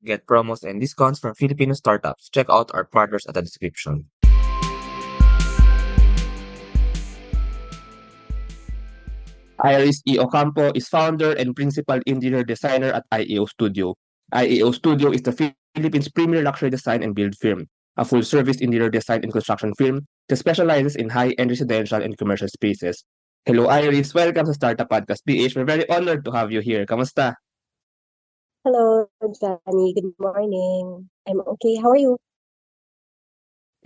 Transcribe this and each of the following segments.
Get promos and discounts from Filipino startups. Check out our partners at the description. Iris E. Ocampo is founder and principal interior designer at IEO Studio. IEO Studio is the Philippines' premier luxury design and build firm, a full-service interior design and construction firm that specializes in high-end residential and commercial spaces. Hello, Iris. Welcome to Startup Podcast PH. We're very honored to have you here. Kamusta? Hello, Johnny. Good morning. I'm okay. How are you?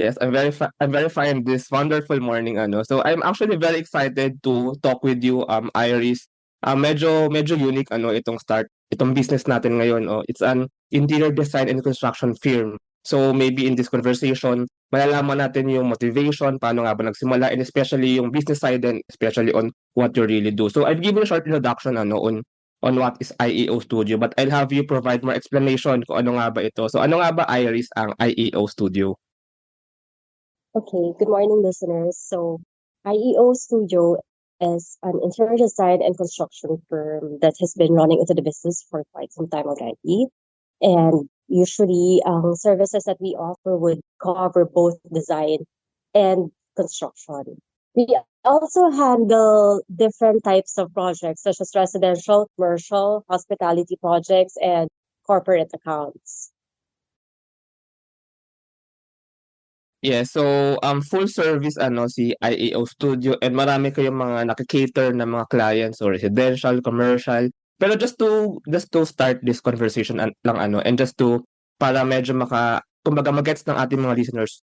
Yes, I'm very fine this wonderful morning ano. So I'm actually very excited to talk with you Iris. Medyo unique ano itong business natin ngayon oh. It's an interior design and construction firm. So maybe in this conversation, malalaman natin yung motivation, paano nga ba nagsimula, and especially yung business side and especially on what you really do. So I've given a short introduction ano on what is IEO Studio, but I'll have you provide more explanation kung ano nga ba ito. So ano nga ba Iris ang IEO Studio? Okay. Good morning, listeners. So, IEO Studio is an interior design and construction firm that has been running into the business for quite some time already. And usually, services that we offer would cover both design and construction. We also handle different types of projects, such as residential, commercial, hospitality projects, and corporate accounts. Yeah, so full service ano si IEO Studio and marami kayong mga naki-cater na mga clients or residential, commercial. Pero just to start this conversation lang ano and just to para medyo kumbaga magets ng ating mga listeners.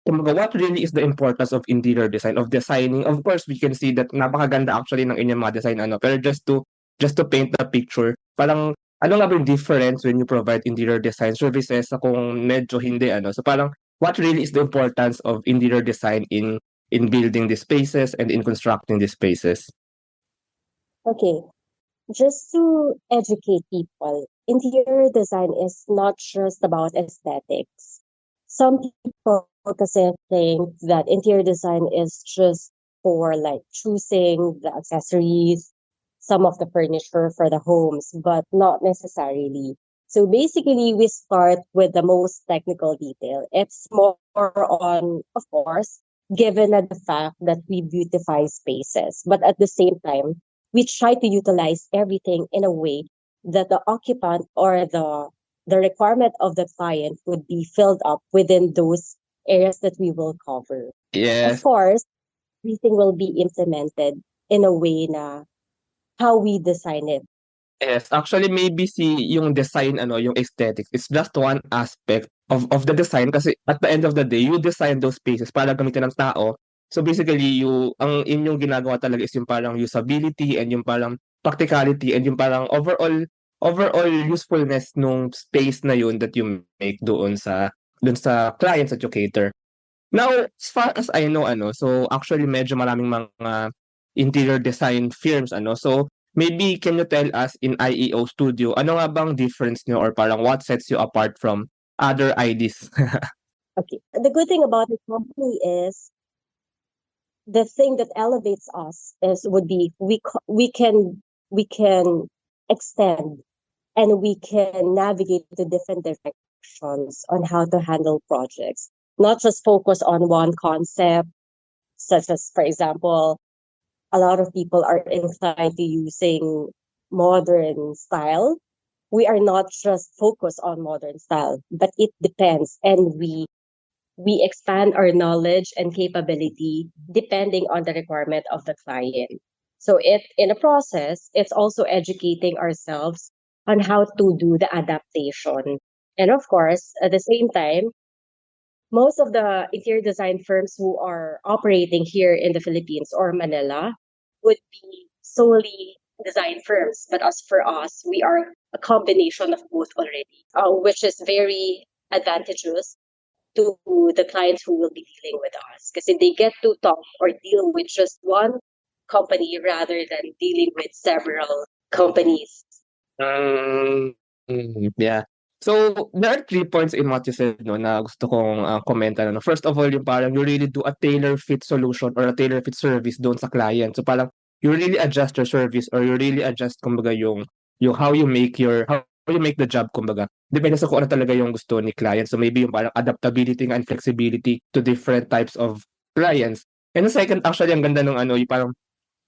Kumbaga what really is the importance of interior design, of designing? Of course, we can see that napakaganda actually ng inyong mga design ano, pero just to paint the picture, parang ano nga ba yung difference when you provide interior design services sa kung medyo hindi ano. So parang what really is the importance of interior design in building these spaces and in constructing these spaces? Okay. Just to educate people, interior design is not just about aesthetics. Some people kasi think that interior design is just for like choosing the accessories, some of the furniture for the homes, but not necessarily. So basically, we start with the most technical detail. It's more on, of course, given at the fact that we beautify spaces, but at the same time, we try to utilize everything in a way that the occupant or the requirement of the client would be filled up within those areas that we will cover. Of Yes. course, everything will be implemented in a way na how we design it. Yes, actually maybe yung design ano, yung aesthetics, it's just one aspect of the design kasi at the end of the day, you design those spaces para gamitin ng tao. So basically, ang inyong ginagawa talaga is yung parang usability and yung parang practicality and yung parang overall usefulness nung space na yun that you make doon sa clients that you cater. Now, as far as I know ano, so actually medyo maraming mga interior design firms ano. So maybe can you tell us in IEO Studio, ano nga bang difference niyo or parang what sets you apart from other IDs? Okay. The good thing about the company is the thing that elevates us is would be we can extend and we can navigate to different directions on how to handle projects, not just focus on one concept, such as, for example, a lot of people are inclined to using modern style. We are not just focused on modern style, but it depends, and we expand our knowledge and capability depending on the requirement of the client. So it in a process, it's also educating ourselves on how to do the adaptation. And of course, at the same time, most of the interior design firms who are operating here in the Philippines or Manila would be solely design firms. But as for us, we are a combination of both already, which is very advantageous to the clients who will be dealing with us because they get to talk or deal with just one company rather than dealing with several companies. Mm, yeah. So, there are 3 points in what you said 'no, na gusto kong, komentan ano. First of all, yung parang you really do a tailor-fit solution or a tailor-fit service doon sa client. So, parang you really adjust your service or you really adjust kumbaga yung how you you make the job kumbaga, depende sa kung ano talaga yung gusto ni client. So maybe yung parang adaptability nga and flexibility to different types of clients. And the second, actually ang ganda nung ano, yung parang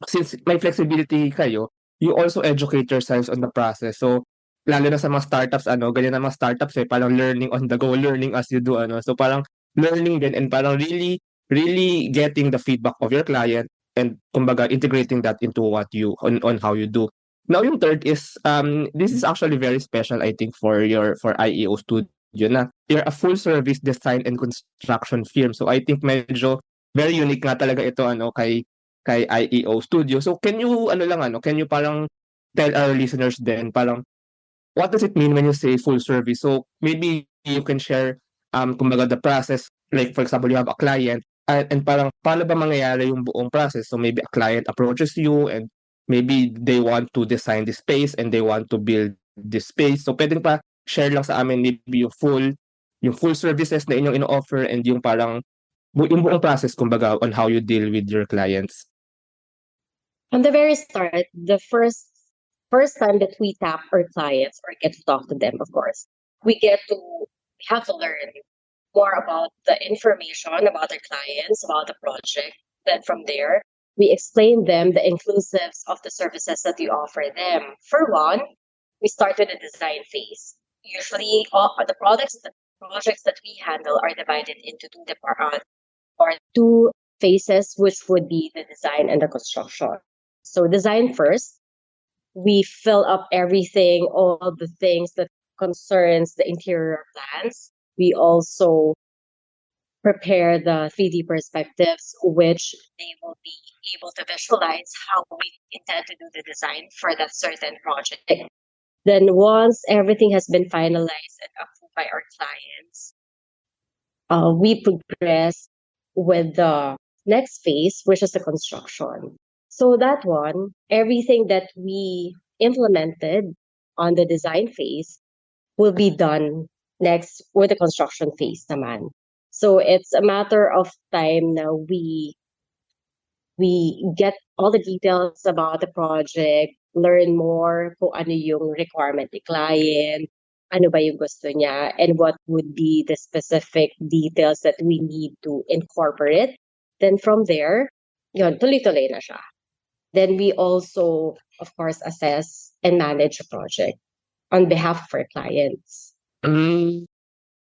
since may flexibility kayo, you also educate yourselves on the process. So, lalo na sa mga startups, ano, ganyan na mga startups eh, parang learning on the go, learning as you do, ano. So, parang learning din and parang really, really getting the feedback of your client and kumbaga integrating that into what you, on how you do. Now, yung third is, this is actually very special, I think, for IEO Studio na you're a full service design and construction firm. So, I think medyo very unique nga talaga ito, ano, kay IEO Studio. So can you ano lang ano, can you parang tell our listeners then parang what does it mean when you say full service? So maybe you can share kumbaga the process, like for example you have a client and parang paano ba mangyayari yung buong process? So maybe a client approaches you and maybe they want to design the space and they want to build this space. So pwedeng pa share lang sa amin maybe yung full services na inyong ino-offer and yung parang yung buong process kumbaga on how you deal with your clients. From the very start, the first time that we tap our clients or get to talk to them, of course, we have to learn more about the information about our clients, about the project. Then from there, we explain them the inclusives of the services that we offer them. For one, we start with the design phase. Usually, all the projects that we handle are divided into two departments or two phases, which would be the design and the construction. So design first, we fill up everything, all the things that concerns the interior plans. We also prepare the 3D perspectives, which they will be able to visualize how we intend to do the design for that certain project. Then once everything has been finalized and approved by our clients, we progress with the next phase, which is the construction. So that one, everything that we implemented on the design phase will be done next with the construction phase naman. So it's a matter of time now we get all the details about the project, learn more kung ano yung requirement ni client, ano ba yung gusto niya, and what would be the specific details that we need to incorporate. Then from there, yun, tuloy-tuloy na siya. Then we also, of course, assess and manage a project on behalf of our clients. Hmm.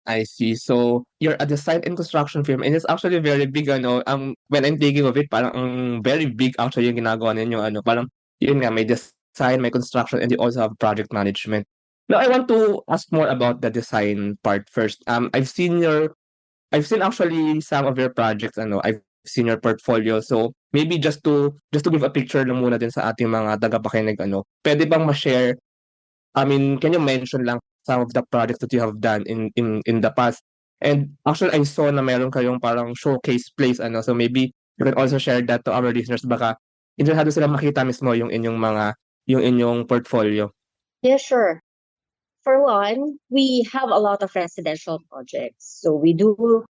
I see. So, you're a design and construction firm and it's actually very big ano, when I'm thinking of it parang very big actually yung ginagawa ninyo ano, parang yun nga may design, may construction and you also have project management. Now, I want to ask more about the design part first. I've seen actually some of your projects ano, I've seen your portfolio. So, maybe just to give a picture lang muna din sa ating mga tagapakinig ano, puwede bang ma-share. I mean, can you mention lang some of the projects that you have done in the past? And actually, I saw na meron kayong parang showcase place ano, so maybe you can also share that to our listeners baka interesado sila makita mismo yung inyong portfolio. Yeah, sure. For one, we have a lot of residential projects. So we do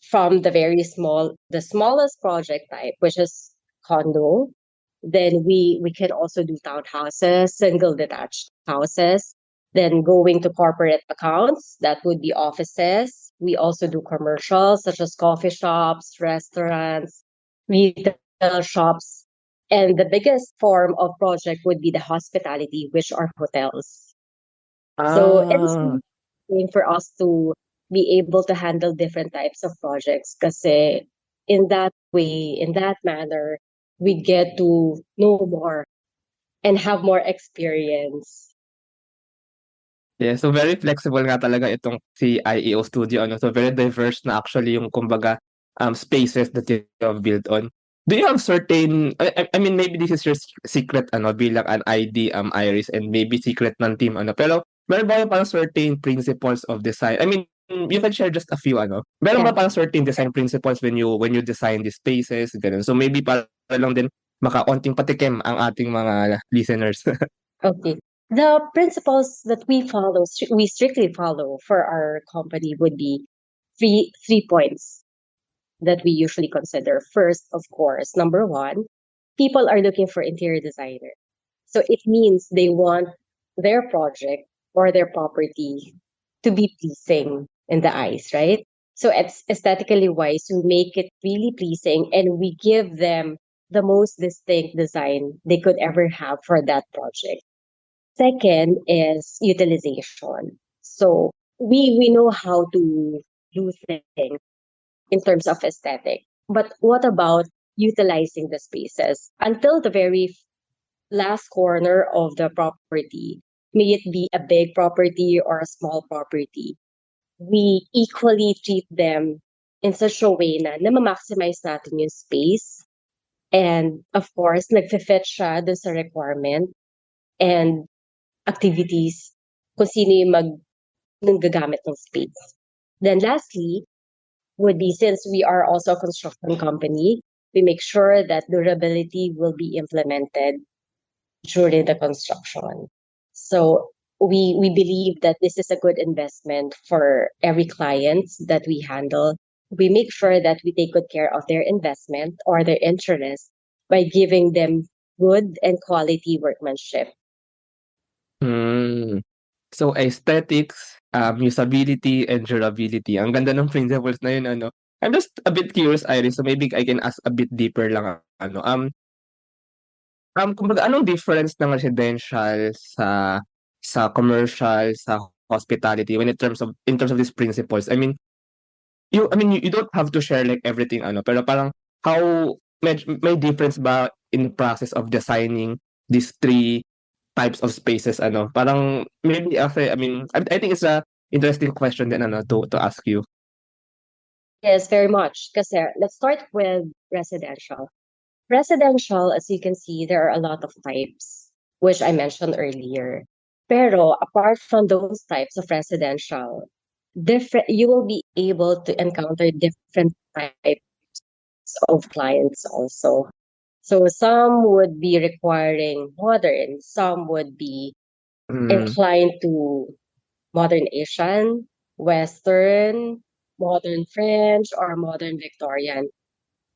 from the smallest project type, which is condo. Then we can also do townhouses, single detached houses. Then going to corporate accounts, that would be offices. We also do commercials such as coffee shops, restaurants, retail shops. And the biggest form of project would be the hospitality, which are hotels. So it's Ah. really for us to be able to handle different types of projects kasi in that way, in that manner, we get to know more and have more experience. Yeah, so very flexible nga talaga itong si IEO Studio ano, so very diverse na actually yung kumbaga, spaces that you have built on. Do you have certain I mean maybe this is your secret ano bilang an ID, Iris and maybe secret ng team ano, pero meron ba yung parang certain principles of design? I mean, you can share just a few ano. Meron Yeah. ba parang certain design principles when you design the spaces, gano'n? So maybe para lang din makaonting patikim ang ating mga listeners. Okay. The principles that we strictly follow for our company would be three points that we usually consider. First, of course, number one, people are looking for interior designer. So it means they want their project or their property to be pleasing in the eyes, right? So it's aesthetically wise, we make it really pleasing and we give them the most distinct design they could ever have for that project. Second is utilization. So we know how to do things in terms of aesthetic, but what about utilizing the spaces until the very last corner of the property, may it be a big property or a small property, we equally treat them in such a way na ma-maximize natin yung space. And of course, nagfe-fit siya dun sa requirement and activities kung sino yung gagamit ng space. Then lastly, would be since we are also a construction company, we make sure that durability will be implemented during the construction. So we believe that this is a good investment for every client that we handle. We make sure that we take good care of their investment or their interest by giving them good and quality workmanship. Hmm. So aesthetics, usability, and durability. Ang ganda ng principles na yun ano. I'm just a bit curious, Iris, so maybe I can ask a bit deeper lang ano. Kumbaga anong difference ng residential sa commercial, sa hospitality when in terms of these principles? You don't have to share like everything ano, pero parang how may difference ba in process of designing these three types of spaces ano? Parang maybe after I think it's a interesting question din ano to ask you. Yes, very much. Kasi let's start with residential. Residential, as you can see, there are a lot of types, which I mentioned earlier. Pero apart from those types of residential, different you will be able to encounter different types of clients also. So some would be requiring modern, some would be Hmm. inclined to modern Asian, Western, modern French, or modern Victorian.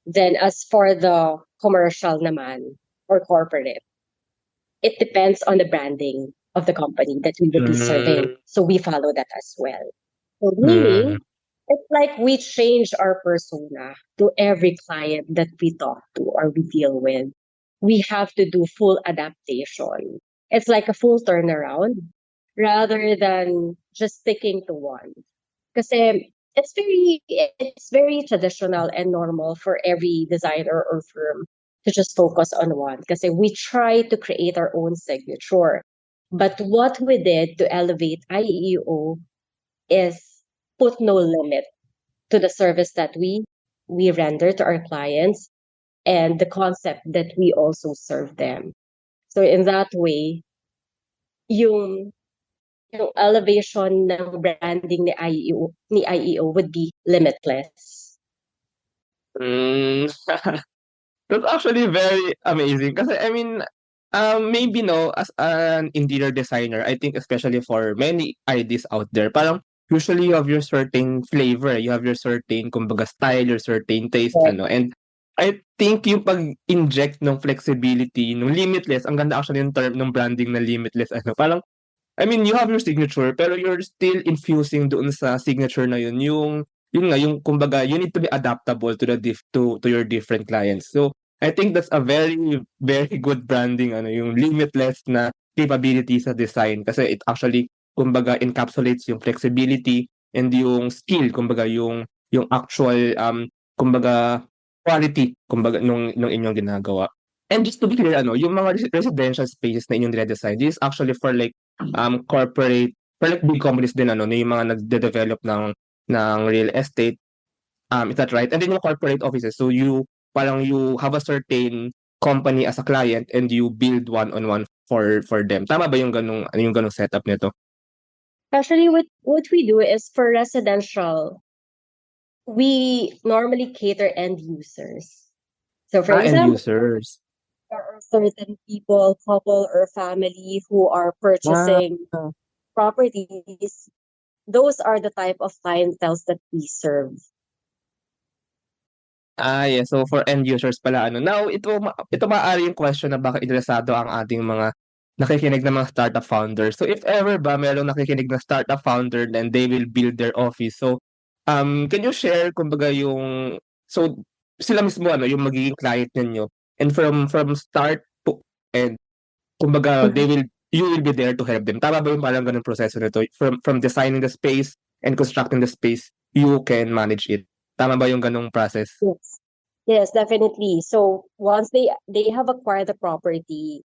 Then as for the commercial naman or corporate, it depends on the branding of the company that we would be serving. Hmm. So we follow that as well. So Hmm. meaning, it's like we change our persona to every client that we talk to or we deal with. We have to do full adaptation. It's like a full turnaround rather than just sticking to one. Kasi it's very traditional and normal for every designer or firm to just focus on one. Kasi we try to create our own signature. But what we did to elevate IEO is put no limit to the service that we render to our clients and the concept that we also serve them. So in that way, yung yung elevation ng branding ni IEO would be limitless. Hmm. That's actually very amazing kasi maybe no, as an interior designer, I think especially for many IDs out there, parang usually you have your certain flavor, you have your certain kumbaga style, your certain taste Correct. ano, and I think yung pag-inject ng flexibility, nung limitless, ang ganda actually yung term ng branding na limitless ano, parang you have your signature pero you're still infusing doon sa signature na yun nga yung kumbaga you need to be adaptable to your different clients. So I think that's a very very good branding ano yung limitless na capability sa design kasi it actually kumbaga encapsulates yung flexibility and yung skill kumbaga yung actual kumbaga quality kumbaga nung inyong ginagawa. And just to be clear ano, yung mga residential spaces na inyong dire-design, this is actually for like corporate for like big companies din ano, na yung mga nagde-develop ng real estate, is that right? And then yung corporate offices, so you have a certain company as a client and you build one-on-one for them. Tama ba yung ganung setup nito? Actually, what we do is for residential, we normally cater end users. So for End example, users. there are certain people, couple or family who are Ah, purchasing properties. Those are the type of clientele that we serve. yes. So for end users pala ano. Now ito maaari yung question na baka interesado ang ating mga nakikinig ng mga startup founders. So if ever ba merong nakikinig na startup founder then they will build their office. So can you share kumbaga yung so sila mismo ano yung magiging client ninyo and from start to end kumbaga Mhm. you will be there to help them. Tama ba yung parang ganung proseso nito? From designing the space and constructing the space, you can manage it. Tama ba yung ganung process? Yes. Yes, definitely. So once they have acquired the property,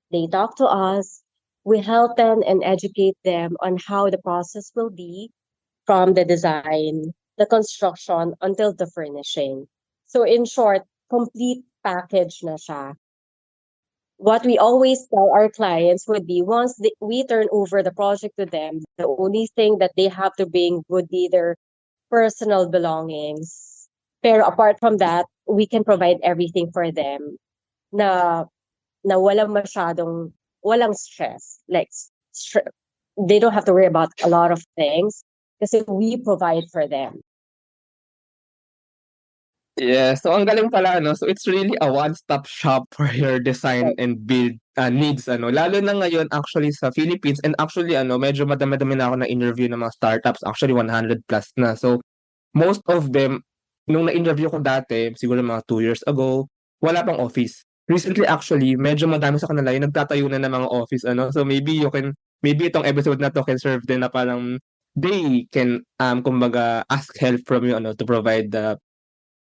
they talk to us. We help them and educate them on how the process will be from the design, the construction, until the furnishing. So in short, complete package na siya. What we always tell our clients would be once we turn over the project to them, the only thing that they have to bring would be their personal belongings. Pero apart from that, we can provide everything for them na walang stress. Like they don't have to worry about a lot of things kasi we provide for them. Yeah, so ang galing pala ano, so it's really a one-stop shop for your design Right. and build needs ano. Lalo na ngayon actually sa Philippines and actually ano, medyo madami-dami na ako na interview ng mga startups, actually 100 plus na. So most of them nung na-interview ko dati, siguro mga 2 years ago, wala pang office. Recently actually, medyo madami sa kanila yung nagtatayo na ng mga office ano. So maybe itong episode na to can serve din na parang they can kumbaga ask help from you ano to provide the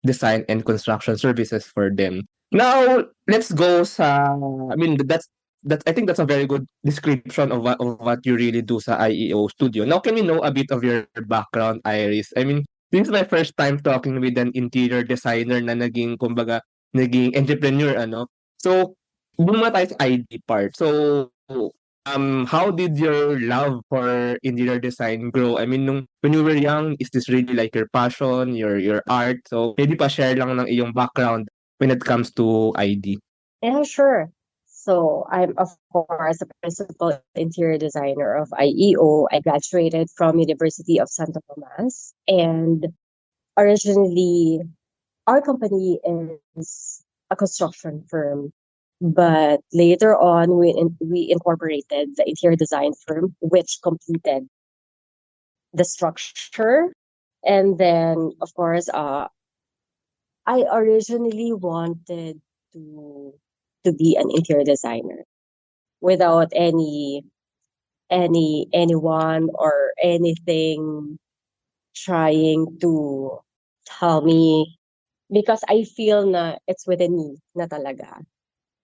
design and construction services for them. Now, let's go sa I mean that's I think that's a very good description of what you really do sa IEO Studio. Now, can we know a bit of your background, Iris? I mean, this is my first time talking with an interior designer na naging kumbaga naging entrepreneur ano. So, doon muna tayo sa ID part. So, how did your love for interior design grow? I mean, when you were young, is this really like your passion, your art? So maybe pa-share lang ng iyong background when it comes to ID. Yeah, sure. So I'm of course a principal interior designer of IEO. I graduated from University of Santo Tomas, and originally our company is a construction firm. But later on, we incorporated the interior design firm, which completed the structure. And then, of course, I originally wanted to to be an interior designer without anyone or anything trying to tell me, because I feel na it's within me na talaga.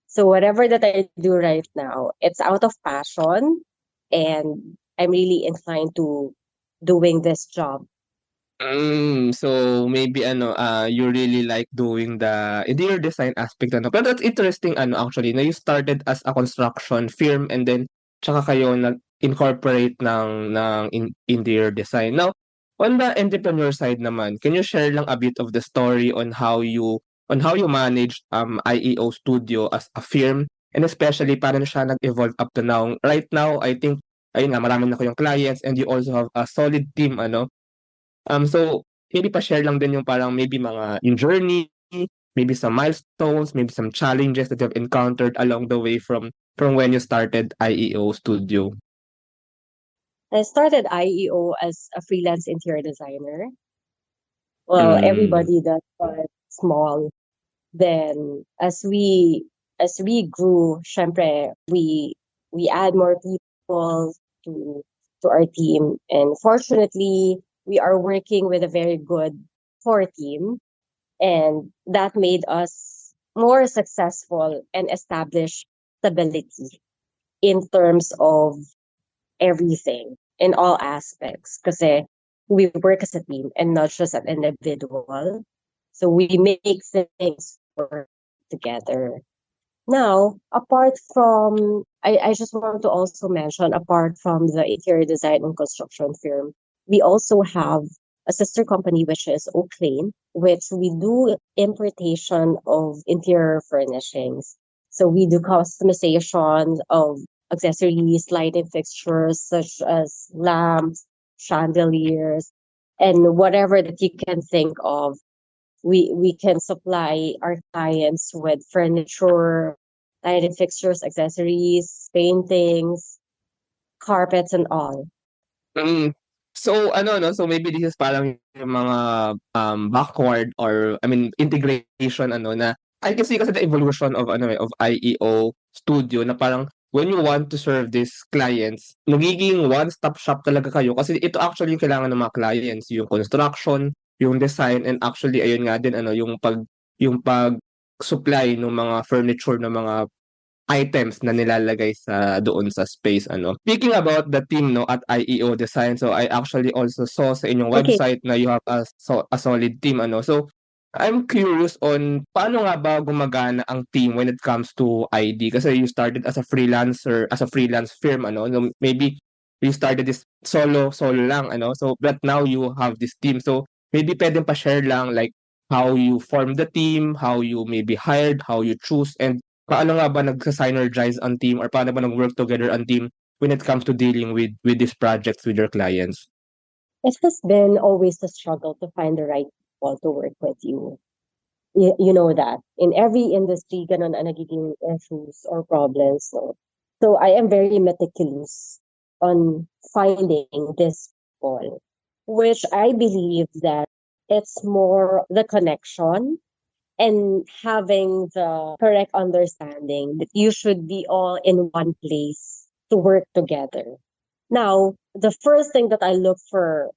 So whatever that I do right now, it's out of passion, and I'm really inclined to doing this job. So maybe ano, you really like doing the interior design aspect ano. Pero that's interesting ano actually na you started as a construction firm and then tsaka kayo nag-incorporate ng interior design. Now, on the entrepreneur side naman, can you share lang a bit of the story on how you managed IEO Studio as a firm and especially paano siya nag-evolve up to now. Right now, I think ayun nga marami na kayong clients and you also have a solid team ano. So maybe pa-share lang din yung parang maybe mga yung journey, maybe some milestones, maybe some challenges that you've encountered along the way from when you started IEO Studio. I started IEO as a freelance interior designer. Well, Hmm. everybody that started small. Then as we grew, syempre, we add more people to to our team, and fortunately, we are working with a very good core team, and that made us more successful and establish stability in terms of everything in all aspects. Because we work as a team and not just an individual. So we make things work together. Now, I just want to also mention, apart from the interior design and construction firm, we also have a sister company, which is Oclaim, which we do importation of interior furnishings. So we do customization of accessories, lighting fixtures, such as lamps, chandeliers, and whatever that you can think of. We can supply our clients with furniture, lighting fixtures, accessories, paintings, carpets, and all. Mm. So ano 'no, so maybe this is parang yung mga, backward or I mean integration ano na I can see kasi the evolution of ano, of IEO Studio na parang when you want to serve these clients, nagiging one-stop shop talaga kayo kasi ito actually yung kailangan ng mga clients, yung construction, yung design, and actually ayun nga din ano, yung pag-supply nung mga furniture ng mga items na nilalagay sa doon sa space ano. Speaking about the team 'no at IEO Design, so I actually also saw sa inyong Okay. website na you have a solid team ano. So I'm curious on paano nga ba gumagana ang team when it comes to ID kasi you started as a freelancer, as a freelance firm ano. So maybe you started this solo solo lang ano. So but now you have this team. So maybe puwedeng pa-share lang like how you form the team, how you maybe hired, how you choose, and paano nga ba nagsa-synergize ang team or paano ba nag-work together ang team when it comes to dealing with these projects with your clients? It has been always a struggle to find the right people to work with you. You know that. In every industry, ganun ang nagiging issues or problems. So I am very meticulous on finding this people, which I believe that it's more the connection and having the correct understanding that you should be all in one place to work together. Now, the first thing that I look for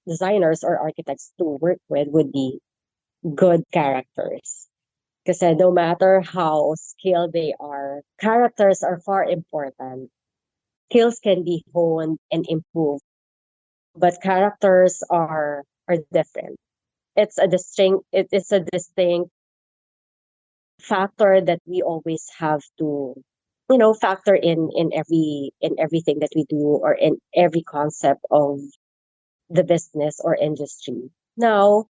designers or architects to work with would be good characters. Because no matter how skilled they are, characters are far important. Skills can be honed and improved, but characters are different. It's a distinct factor that we always have to factor in everything that we do or in every concept of the business or industry. Now,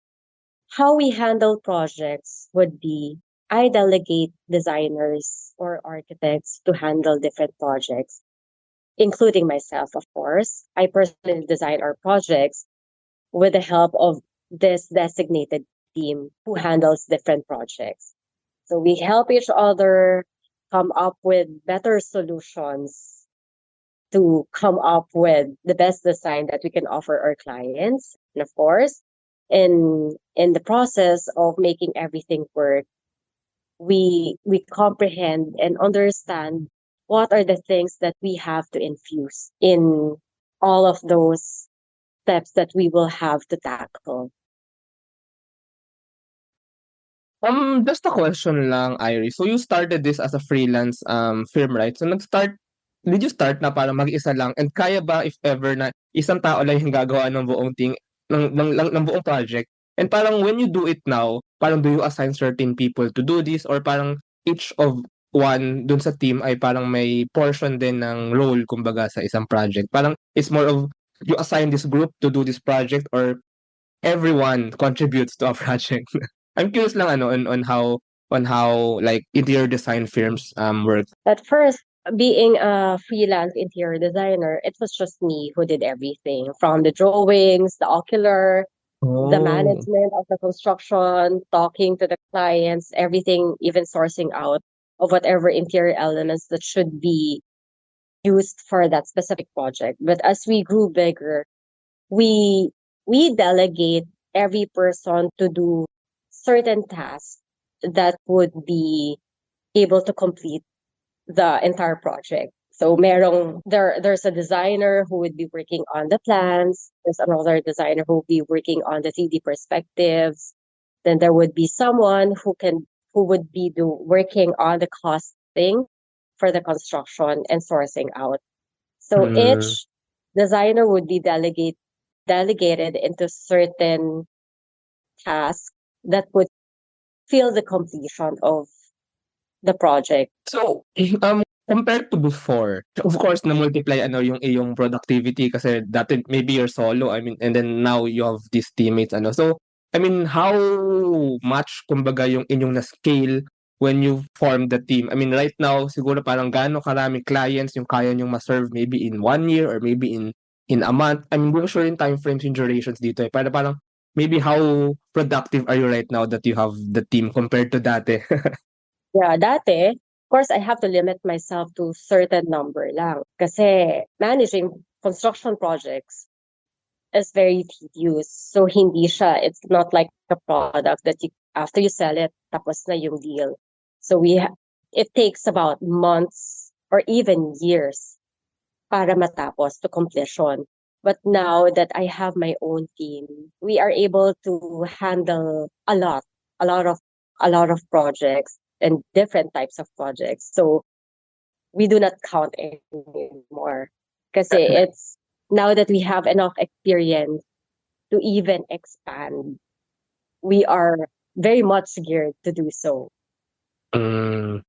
how we handle projects would be I delegate designers or architects to handle different projects, including myself, of course. I personally design our projects with the help of this designated team who handles different projects. So we help each other come up with better solutions to come up with the best design that we can offer our clients. And of course, in the process of making everything work, we comprehend and understand what are the things that we have to infuse in all of those steps that we will have to tackle. Just a question lang, Iris. So you started this as a freelance firm, right? So did you start na parang mag-isa lang and kaya ba if ever na isang tao lang yung gagawa ng buong thing ng buong project? And parang when you do it now, parang do you assign certain people to do this or parang each of one dun sa team ay parang may portion din ng role kumbaga sa isang project? Parang it's more of you assign this group to do this project or everyone contributes to a project. I'm curious lang ano on how like interior design firms work. At first, being a freelance interior designer, it was just me who did everything from the drawings, the ocular, the Oh. management of the construction, talking to the clients, everything, even sourcing out of whatever interior elements that should be used for that specific project. But as we grew bigger, we we delegate every person to do certain tasks that would be able to complete the entire project. So there's a designer who would be working on the plans. There's another designer who would be working on the 3D perspectives. Then there would be someone who would be working on the costing for the construction and sourcing out. So Hmm. each designer would be delegated into certain tasks that would fill the completion of the project. So, compared to before, of course na-multiply ano yung iyong productivity kasi dati maybe you're solo, I mean, and then now you have these teammates ano. So, I mean, how much kumbaga yung inyong na-scale when you form the team? I mean, right now siguro parang gaano karaming clients yung kaya niyong ma-serve maybe in 1 year or maybe in a month? I mean, di ko sure yung time frames yung durations dito, eh. Pero parang maybe how productive are you right now that you have the team compared to dati? Yeah, dati course, I have to limit myself to certain number lang. Kasi managing construction projects is very tedious. So hindi siya, it's not like a product that you, after you sell it, tapos na yung deal. So it takes about months or even years para matapos to completion. But now that I have my own team, we are able to handle a lot of, a lot of projects and different types of projects. So we do not count anymore. Kasi it's now that we have enough experience to even expand, we are very much geared to do so. Hmm.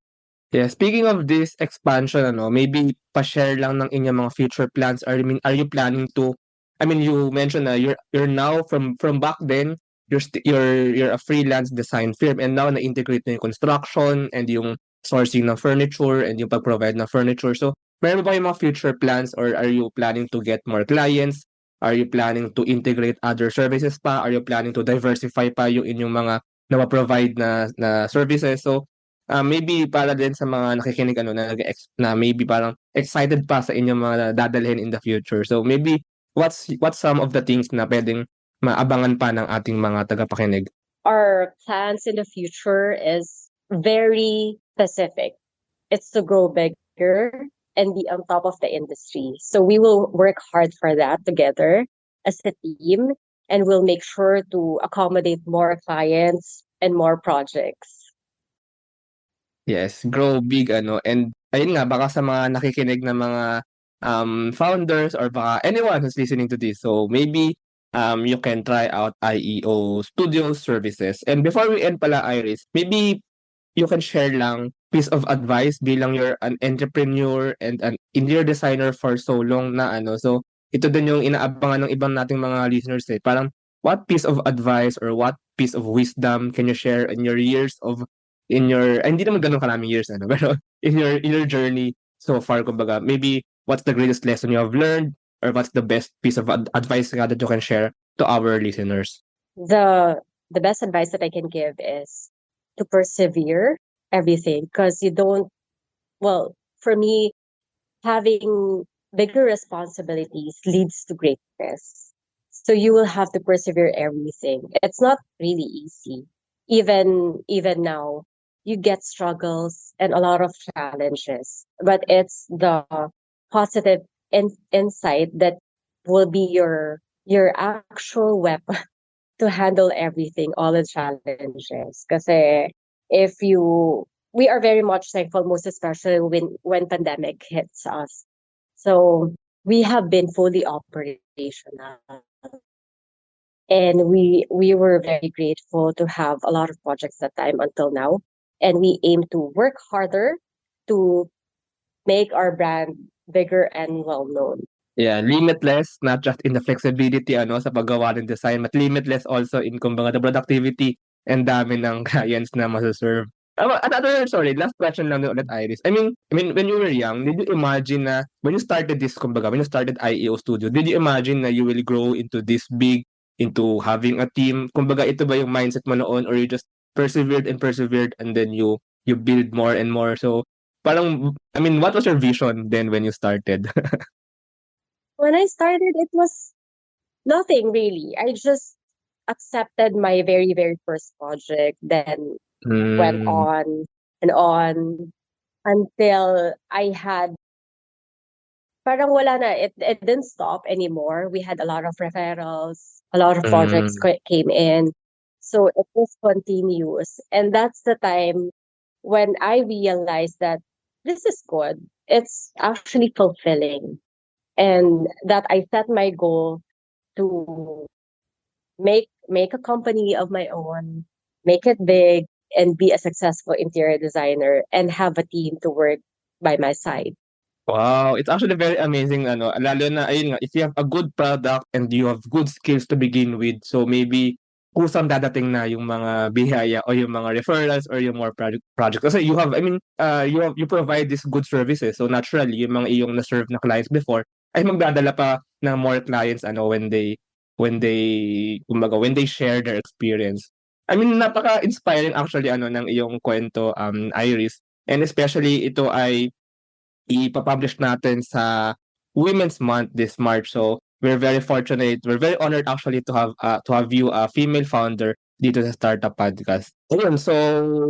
Yeah, speaking of this expansion ano, maybe pa-share lang ng inyong mga future plans. Are you planning to I mean, you mentioned na you're now from back then, you're a freelance design firm and now na-integrate na yung construction and yung sourcing ng furniture and yung pag-provide ng furniture. So, meron ba kayong mga future plans or are you planning to get more clients? Are you planning to integrate other services pa? Are you planning to diversify pa yung inyong mga na-provide na services? So, maybe para din sa mga nakikinig ano na maybe parang excited pa sa inyong mga dadalhin in the future. So maybe what's some of the things na puwedeng maabangan pa ng ating mga tagapakinig? Our plans in the future is very specific. It's to grow bigger and be on top of the industry. So we will work hard for that together as a team and we'll make sure to accommodate more clients and more projects. Yes, grow big ano and ayun nga baka sa mga nakikinig na mga, founders or baka anyone who's listening to this. So maybe, you can try out IEO Studio Services. And before we end pala Iris, maybe you can share lang piece of advice bilang you're an entrepreneur and an interior designer for so long na ano. So ito din yung inaabangan ng ibang nating mga listeners, eh. Parang what piece of advice or what piece of wisdom can you share in your years of hindi naman gano'n karaming years ano, pero in your journey so far kumbaga, maybe what's the greatest lesson you have learned or what's the best piece of advice nga that you can share to our listeners? The the best advice that I can give is to persevere everything because you don't, well, for me, having bigger responsibilities leads to greatness. So you will have to persevere everything. It's not really easy. Even now, you get struggles and a lot of challenges, but it's the positive insight that will be your actual weapon to handle everything, all the challenges. Kasi if you we are very much thankful, most especially when pandemic hits us. So we have been fully operational, and we were very grateful to have a lot of projects that time until now, and we aim to work harder to make our brand bigger and well known. Yeah, limitless not just in the flexibility ano sa paggawa ng design but limitless also in kumbaga the productivity and dami ng clients na mase-serve. Another sorry, last question lang din ulit Iris. I mean when you were young, did you imagine na when you started this kumbaga, when you started IEO Studio, did you imagine na you will grow into this big, into having a team? Kumbaga ito ba yung mindset mo noon or you just persevered and then you build more and more? So parang I mean, what was your vision then when you started? When I started, it was nothing really. I just accepted my very first project, then went Hmm. on and on until I had, parang wala na, it didn't stop anymore. We had a lot of referrals, a lot of projects Hmm. came in. So it was continuous. And that's the time when I realized that this is good. It's actually fulfilling. And that I set my goal to make a company of my own, make it big, and be a successful interior designer and have a team to work by my side. Wow, it's actually very amazing ano, lalo na ayun nga, if you have a good product and you have good skills to begin with, so maybe kusang dadating na yung mga biyaya o yung mga referrals or yung more project. Kasi you have, I mean, you provide these good services. So naturally, yung mga iyong na-serve na clients before ay magdadala pa ng more clients ano when they share their experience. I mean, napaka-inspiring actually ano ng iyong kwento, Iris. And especially ito ay ipapublish natin sa Women's Month this March. So we're very fortunate, we're very honored actually to have you a female founder dito sa Startup Podcast. Ayun, so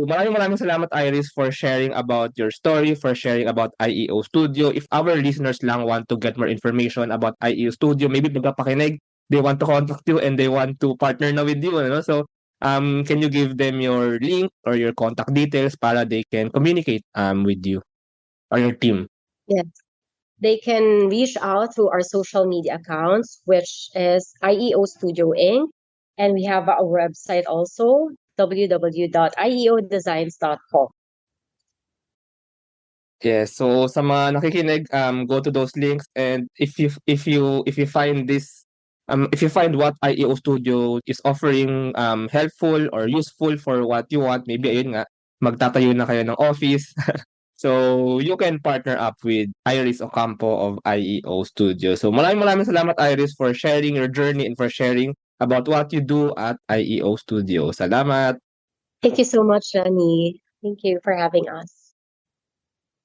maraming salamat Iris for sharing about your story, for sharing about IEO Studio. If our listeners lang want to get more information about IEO Studio, maybe magpapakinig, they want to contact you and they want to partner na with you, ano? So can you give them your link or your contact details para they can communicate with you or your team? Yes. They can reach out through our social media accounts, which is IEO Studio Inc. And we have our website also, www.ieodesigns.com. Yes, so sa mga nakikinig, go to those links, and if you find this, if you find what IEO Studio is offering helpful or useful for what you want, maybe ayun nga, magtatayo na kayo ng office. So you can partner up with Iris Ocampo of IEO Studio. So maraming salamat Iris for sharing your journey and for sharing about what you do at IEO Studio. Salamat. Thank you so much, Johnny. Thank you for having us.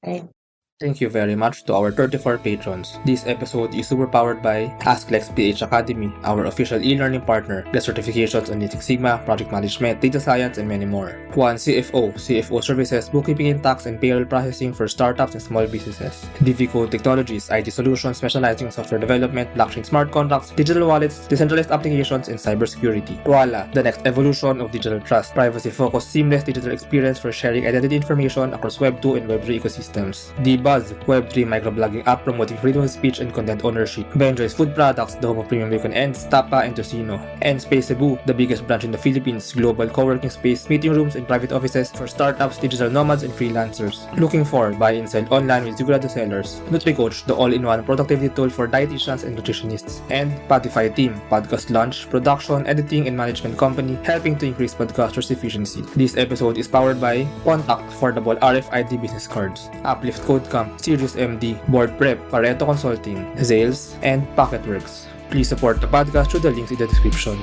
Bye. Thank you very much to our 34 patrons. This episode is super powered by AskLex PH Academy, our official e-learning partner. Get certifications on Six Sigma, project management, data science, and many more. Juan CFO services, bookkeeping and tax and payroll processing for startups and small businesses. Divico Technologies, IT solutions specializing in software development, blockchain smart contracts, digital wallets, decentralized applications, and cybersecurity. Koala, the next evolution of digital trust. Privacy-focused, seamless digital experience for sharing identity information across Web 2 and Web 3 ecosystems. Buzz, Web3 microblogging app promoting freedom of speech and content ownership. Benjoy's Food Products, the home of premium bacon ends, Tapa and Tocino. And Space Cebu, the biggest branch in the Philippines, global co-working space, meeting rooms, and private offices for startups, digital nomads, and freelancers. Looking for buy and sell online with Sigurado sellers. NutriCoach, the all-in-one productivity tool for dietitians and nutritionists. And Spotify Team, podcast launch, production, editing, and management company, helping to increase podcasters' efficiency. This episode is powered by Contact, affordable RFID business cards, Uplift Code Sirius MD, Board Prep, Pareto Consulting, Zales, and Pocketworks. Please support the podcast through the links in the description.